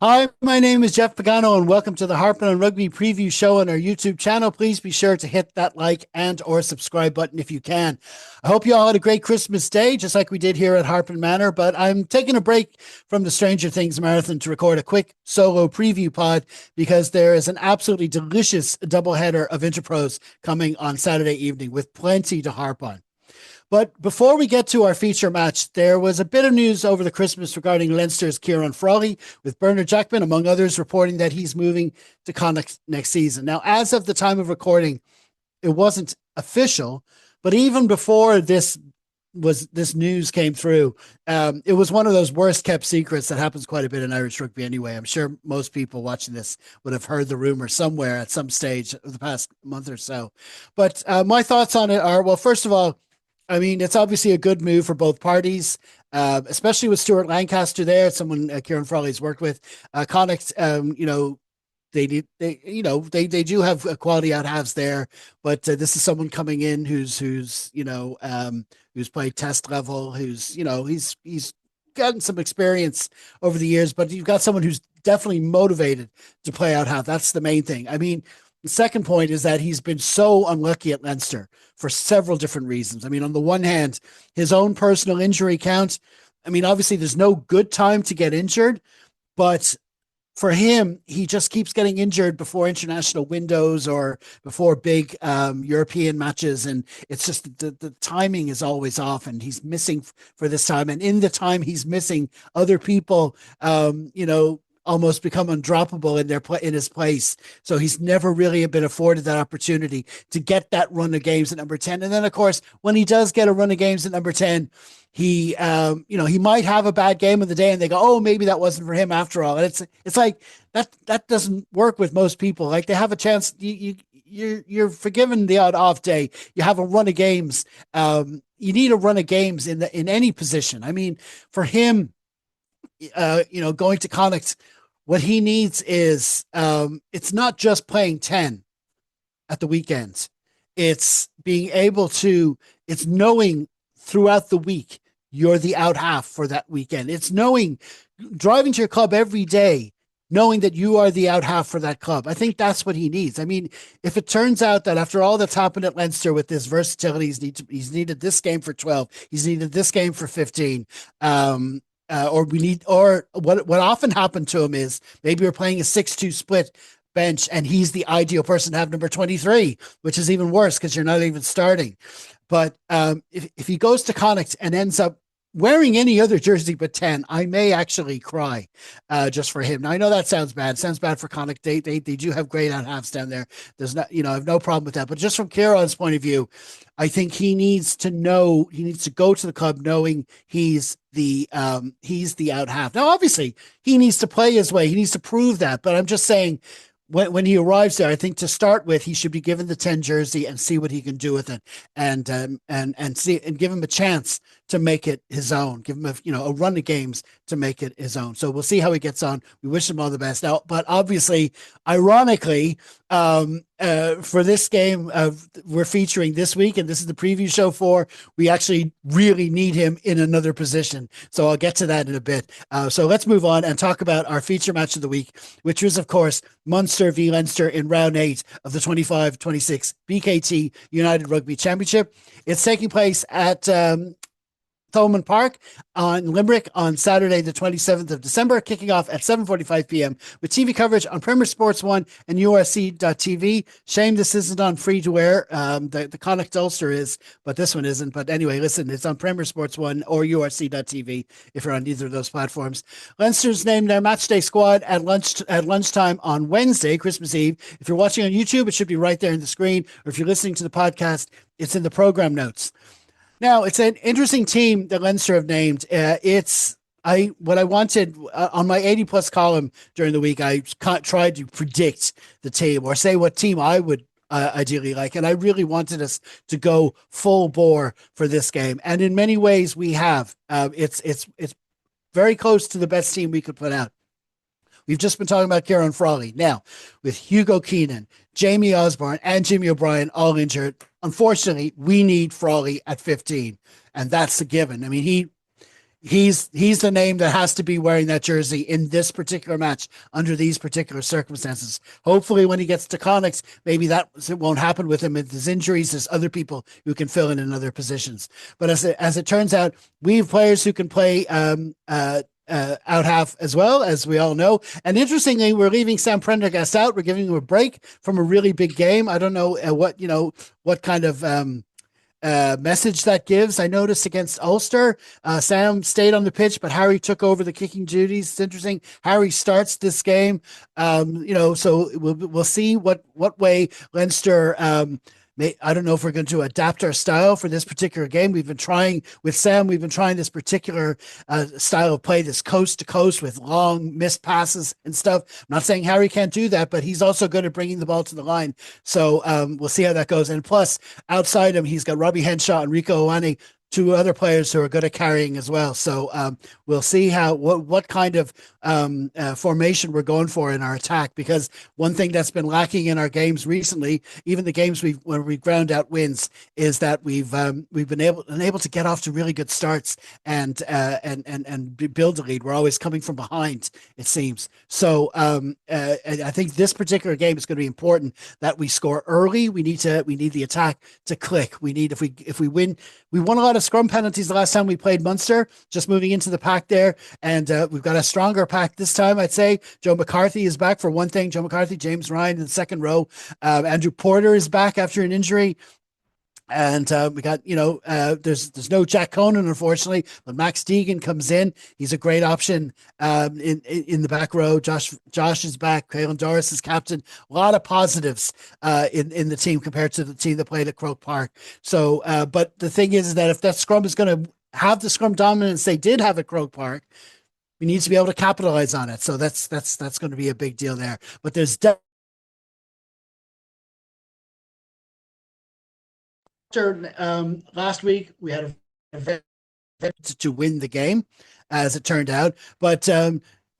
Hi, my name is Jeff Pagano, and welcome to the Harpin on Rugby preview show on our YouTube channel. Please be sure to hit that like and or subscribe button if you can. I hope you all had a great Christmas day, just like we did here at Harpin Manor, but I'm taking a break from the Stranger Things marathon to record a quick solo preview pod because there is an absolutely delicious doubleheader of Interpros coming on Saturday evening with plenty to harp on. But before we get to our feature match, there was a bit of news over the Christmas regarding Leinster's Kieran Frawley, with Bernard Jackman, among others, reporting that he's moving to Connacht next season. Now, as of the time of recording, it wasn't official, but even before this news came through, it was one of those worst kept secrets that happens quite a bit in Irish rugby anyway. I'm sure most people watching this would have heard the rumor somewhere at some stage of the past month or so. But my thoughts on it are, well, first of all, I mean, it's obviously a good move for both parties, especially with Stuart Lancaster there, someone Kieran Frawley's worked with. Connacht, they do have quality out halves there, but this is someone coming in who's played test level, he's gotten some experience over the years, but you've got someone who's definitely motivated to play out half. That's the main thing. I mean, the second point is that he's been so unlucky at Leinster for several different reasons. I mean, on the one hand, his own personal injury count. I mean, obviously, there's no good time to get injured, but for him, he just keeps getting injured before international windows or before big European matches. And it's just the timing is always off, and he's missing for this time. And in the time he's missing, other people, almost become undroppable in his place. So he's never really been afforded that opportunity to get that run of games at number 10. And then, of course, when he does get a run of games at number 10, he might have a bad game of the day and they go, oh, maybe that wasn't for him after all. And it's like that doesn't work with most people. Like, they have a chance. You're forgiven the odd off day. You have a run of games. You need a run of games in any position. I mean, for him, going to Connacht, what he needs is it's not just playing 10 at the weekends. It's it's knowing throughout the week you're the out half for that weekend. It's driving to your club every day, knowing that you are the out half for that club. I think that's what he needs. I mean, if it turns out that after all that's happened at Leinster with this versatility, he's needed this game for 12, he's needed this game for 15, or what often happened to him is maybe we're playing a 6-2 split bench and he's the ideal person to have number 23, which is even worse because you're not even starting. But if he goes to Connacht and ends up wearing any other jersey but 10, I may actually cry just for him. Now, I know that sounds bad. It sounds bad for Connacht. They do have great out halves down there. There's not, I have no problem with that. But just from Kieran's point of view, I think he needs to go to the club knowing he's the out half. Now, obviously, he needs to play his way. He needs to prove that. But I'm just saying, when he arrives there, I think to start with, he should be given the 10 jersey and see what he can do with it, and give him a chance to make it his own. Give him a run of games to make it his own. So we'll see how he gets on. We wish him all the best. Now, but obviously, ironically, for this game we're featuring this week, and this is the preview show for, we actually really need him in another position. So I'll get to that in a bit. So let's move on and talk about our feature match of the week, which was, of course, Munster v Leinster in round 8 of the 25-26 BKT United Rugby Championship. It's taking place at Thomond Park on Limerick on Saturday, the 27th of December, kicking off at 7:45 p.m. with TV coverage on Premier Sports 1 and URC.tv. Shame this isn't on free to air. The Connacht Ulster is, but this one isn't. But anyway, listen, it's on Premier Sports 1 or URC.tv if you're on either of those platforms. Leinster's named their matchday squad at lunchtime on Wednesday, Christmas Eve. If you're watching on YouTube, it should be right there in the screen, or if you're listening to the podcast, it's in the program notes. Now, it's an interesting team that Leinster have named. What I wanted on my 80 plus column during the week, I tried to predict the team or say what team I would ideally like. And I really wanted us to go full bore for this game. And in many ways we have. It's very close to the best team we could put out. We've just been talking about Kieran Frawley. Now, with Hugo Keenan, Jamie Osborne, and Jimmy O'Brien all injured, unfortunately, we need Frawley at 15, and that's a given. I mean, he's the name that has to be wearing that jersey in this particular match under these particular circumstances. Hopefully, when he gets to Connacht, maybe that won't happen with him. If there's injuries, there's other people who can fill in other positions. But as it turns out, we have players who can play out half as well, as we all know. And interestingly, we're leaving Sam Prendergast out. We're giving him a break from a really big game. I don't know what kind of message that gives. I noticed against Ulster, Sam stayed on the pitch, but Harry took over the kicking duties. It's interesting. Harry starts this game, so we'll see what way Leinster. I don't know if we're going to adapt our style for this particular game. We've been trying with Sam. We've been trying this particular style of play, this coast to coast with long missed passes and stuff. I'm not saying Harry can't do that, but he's also good at bringing the ball to the line. So we'll see how that goes. And plus, outside him, he's got Robbie Henshaw and Rico Ioane, two other players who are good at carrying as well. So we'll see what kind of formation we're going for in our attack, because one thing that's been lacking in our games recently, even the games when we ground out wins, is that we've been able to get off to really good starts and build a lead. We're always coming from behind, it seems. So I think this particular game is going to be important that we score early. We need the attack to click. We need, if we win, we won a lot of scrum penalties the last time we played Munster, just moving into the pack there, and we've got a stronger pack this time, I'd say. Joe McCarthy is back for one thing. Joe McCarthy, James Ryan in the second row. Andrew Porter is back after an injury. And we got, there's no Jack Conan, unfortunately, but Max Deegan comes in. He's a great option in the back row. Josh is back. Caelan Doris is captain. A lot of positives in the team compared to the team that played at Croke Park. So, but the thing is that if that scrum is going to have the scrum dominance they did have at Croke Park, we need to be able to capitalize on it. So that's going to be a big deal there. But there's last week we had a to win the game, as it turned out. But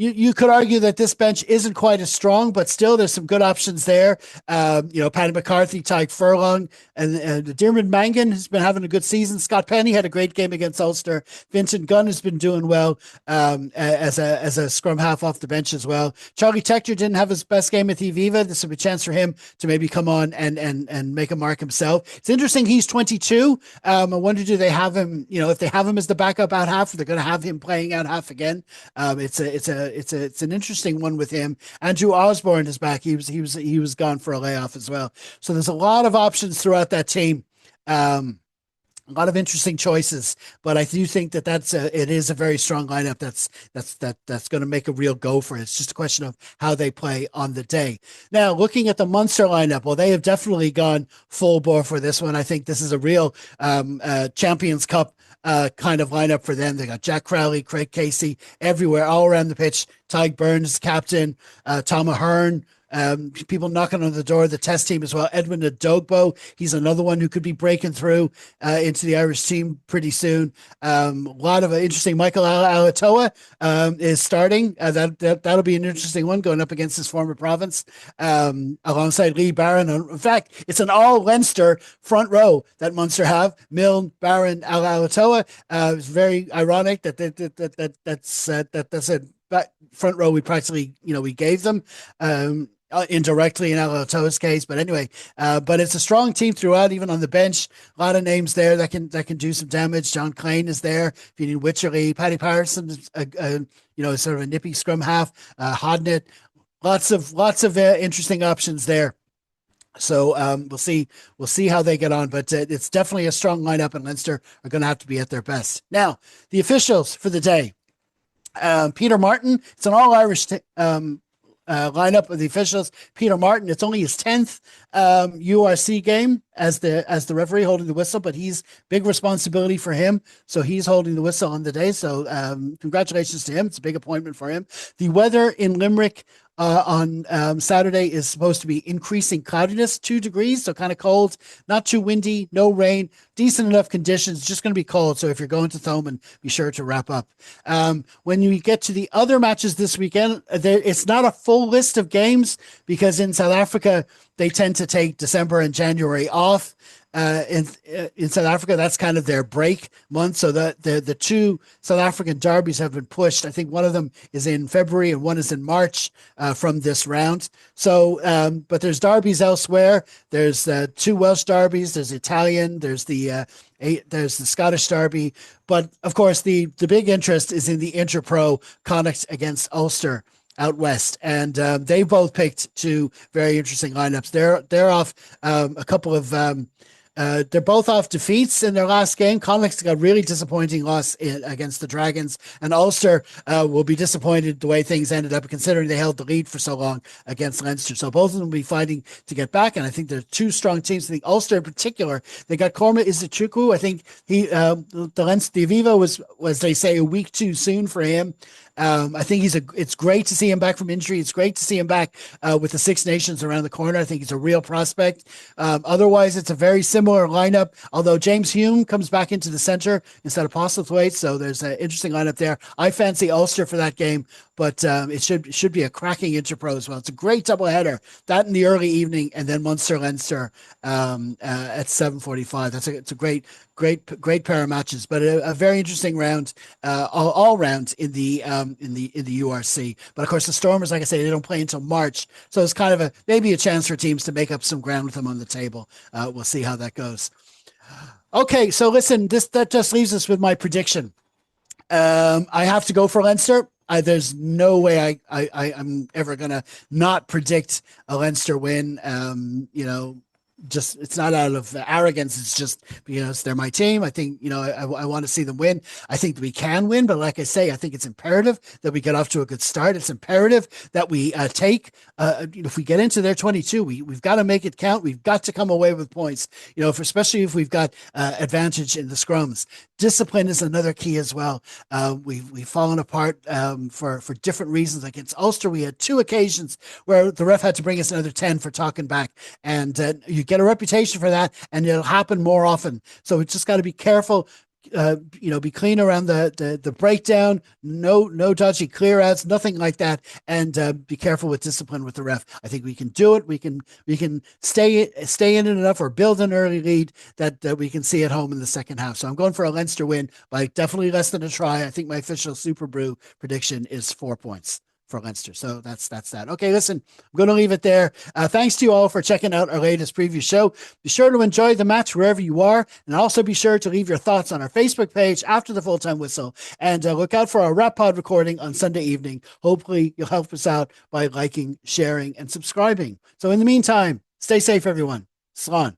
you could argue that this bench isn't quite as strong, but still there's some good options there. Paddy McCarthy, Tyke Furlong, and Diarmuid Mangan has been having a good season. Scott Penny had a great game against Ulster. Vincent Gunn has been doing well as a scrum half off the bench as well. Charlie Tector didn't have his best game at Eviva. This would be a chance for him to maybe come on and make a mark himself. It's interesting. He's 22. I wonder, do they have him? If they have him as the backup out half, they're going to have him playing out half again. It's an interesting one with him. Andrew Osborne is back. He was gone for a layoff as well. So there's a lot of options throughout that team. A lot of interesting choices, but I do think that it is a very strong lineup. That's going to make a real go for it. It's just a question of how they play on the day. Now, looking at the Munster lineup, well, they have definitely gone full bore for this one. I think this is a real Champions Cup kind of lineup for them. They got Jack Crowley, Craig Casey everywhere, all around the pitch. Tyke Burns, captain, Tom Ahern, people knocking on the door of the test team as well. Edwin Adogbo, he's another one who could be breaking through into the Irish team pretty soon. A lot of interesting. Michael Alatoa is starting. That'll be an interesting one, going up against his former province alongside Lee Barron. In fact, it's an all Leinster front row that Munster have. Milne, Barron, Alatoa. It's very ironic that's a front row we practically we gave them indirectly in Alatoa's case, but anyway, but it's a strong team throughout, even on the bench. A lot of names there that can do some damage. John Klein is there. If you need Wycherley, Paddy Patterson, sort of a nippy scrum half. Hodnett, lots of interesting options there. So we'll see how they get on, but it's definitely a strong lineup, and Leinster are going to have to be at their best. Now, the officials for the day. Peter Martin, it's an all-Irish lineup of the officials. Peter Martin, it's only his 10th URC game as the referee holding the whistle, but he's big responsibility for him. So he's holding the whistle on the day. So congratulations to him. It's a big appointment for him. The weather in Limerick on Saturday is supposed to be increasing cloudiness, 2 degrees, so kind of cold, not too windy, no rain, decent enough conditions, just going to be cold. So if you're going to Thomond, be sure to wrap up. When you get to the other matches this weekend, it's not a full list of games because in South Africa, they tend to take December and January off. in South Africa. That's kind of their break month. So the two South African derbies have been pushed. I think one of them is in February and one is in March from this round. So, but there's derbies elsewhere. There's two Welsh derbies. There's Italian. There's the Scottish derby. But of course, the big interest is in the interpro Connacht against Ulster out west, and they both picked two very interesting lineups. They're off a couple of they're both off defeats in their last game. Connacht got a really disappointing loss against the Dragons, and Ulster will be disappointed the way things ended up, considering they held the lead for so long against Leinster. So both of them will be fighting to get back, and I think they're two strong teams. I think Ulster in particular, they got Cormac Izuchukwu. I think the Aviva was they say a week too soon for him. I think it's great to see him back from injury. It's great to see him back with the Six Nations around the corner. I think he's a real prospect. Otherwise, it's a very similar lineup, although James Hume comes back into the center instead of Postlethwaite. So there's an interesting lineup there. I fancy Ulster for that game, but it should be a cracking interpro as well. It's a great doubleheader. That in the early evening, and then Munster Leinster at 7:45. It's a great pair of matches, but a very interesting round all round in the URC. But of course, the Stormers, like I say, they don't play until March, so it's kind of maybe a chance for teams to make up some ground with them on the table. We'll see how that goes. Okay, so listen, that just leaves us with my prediction. I have to go for Leinster. There's no way I'm ever gonna not predict a Leinster win. Just it's not out of arrogance. It's just because they're my team. I think I want to see them win. I think that we can win, but like I say, I think it's imperative that we get off to a good start. It's imperative that we take. If we get into their 22, we've got to make it count. We've got to come away with points. Especially if we've got advantage in the scrums. Discipline is another key as well. We've fallen apart for different reasons. Against Ulster, we had two occasions where the ref had to bring us another 10 for talking back, and you get a reputation for that, and it'll happen more often. So we just got to be careful. Be clean around the breakdown. No dodgy clear outs, nothing like that, and be careful with discipline with the ref. I think we can do it. We can stay in it enough or build an early lead that we can see at home in the second half. So I'm going for a Leinster win by definitely less than a try. I think my official Super Brew prediction is 4 points for Leinster. So that's that. Okay, listen, I'm going to leave it there. Thanks to you all for checking out our latest preview show. Be sure to enjoy the match wherever you are, and also be sure to leave your thoughts on our Facebook page after the full-time whistle, and look out for our Rap Pod recording on Sunday evening. Hopefully you'll help us out by liking, sharing, and subscribing. So in the meantime, stay safe, everyone. Slán.